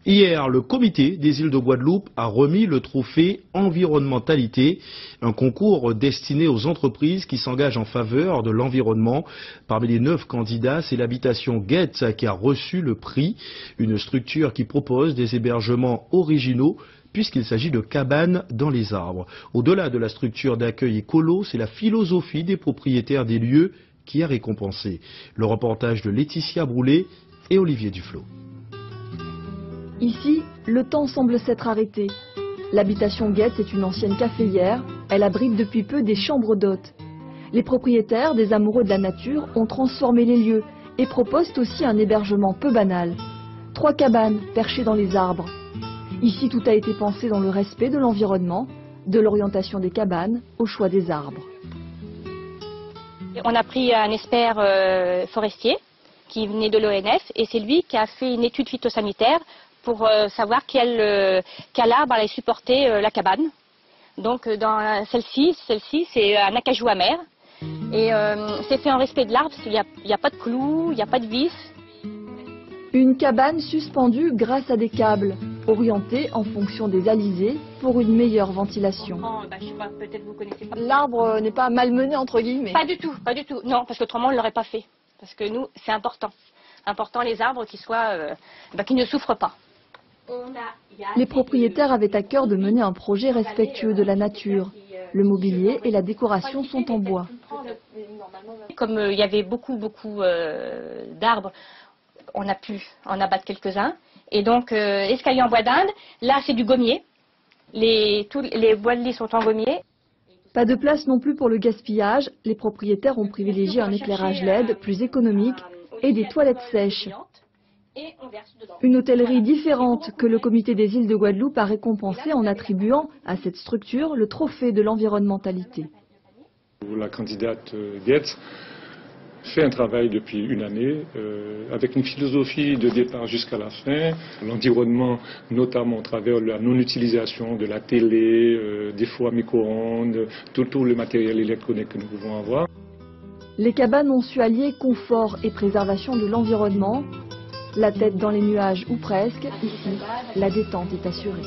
Hier, le comité des îles de Guadeloupe a remis le trophée Environnementalité, un concours destiné aux entreprises qui s'engagent en faveur de l'environnement. Parmi les 9 candidats, c'est l'habitation Guette qui a reçu le prix, une structure qui propose des hébergements originaux puisqu'il s'agit de cabanes dans les arbres. Au-delà de la structure d'accueil écolo, c'est la philosophie des propriétaires des lieux qui est récompensée. Le reportage de Laetitia Broulet et Olivier Duflot. Ici, le temps semble s'être arrêté. L'habitation Guette est une ancienne caféière. Elle abrite depuis peu des chambres d'hôtes. Les propriétaires, des amoureux de la nature, ont transformé les lieux et proposent aussi un hébergement peu banal. 3 cabanes perchées dans les arbres. Ici, tout a été pensé dans le respect de l'environnement, de l'orientation des cabanes au choix des arbres. On a pris un expert forestier qui venait de l'ONF et c'est lui qui a fait une étude phytosanitaire pour savoir quel arbre allait supporter la cabane. Donc dans celle-ci, c'est un acajou amer. Et c'est fait en respect de l'arbre, parce qu'il n'y a pas de clous, il n'y a pas de vis. Une cabane suspendue grâce à des câbles, orientés en fonction des alizés pour une meilleure ventilation. Je sais pas, peut-être vous connaissez pas. L'arbre n'est pas malmené entre guillemets. Pas du tout, pas du tout. Non, parce qu'autrement on ne l'aurait pas fait. Parce que nous, c'est important. Important les arbres qui ne souffrent pas. Les propriétaires avaient à cœur de mener un projet respectueux de la nature. Le mobilier et la décoration sont en bois. Comme il y avait beaucoup d'arbres, on a pu en abattre quelques-uns. Et donc, escalier en bois d'Inde, là c'est du gommier. Tous les bois de lit sont en gommier. Pas de place non plus pour le gaspillage. Les propriétaires ont privilégié un éclairage LED plus économique et des toilettes sèches. Une hôtellerie différente que le comité des îles de Guadeloupe a récompensée en attribuant à cette structure le trophée de l'environnementalité. La candidate Guette fait un travail depuis une année avec une philosophie de départ jusqu'à la fin. L'environnement, notamment à travers la non-utilisation de la télé, des fours à micro-ondes, tout le matériel électronique que nous pouvons avoir. Les cabanes ont su allier confort et préservation de l'environnement. La tête dans les nuages ou presque, ici, la détente est assurée.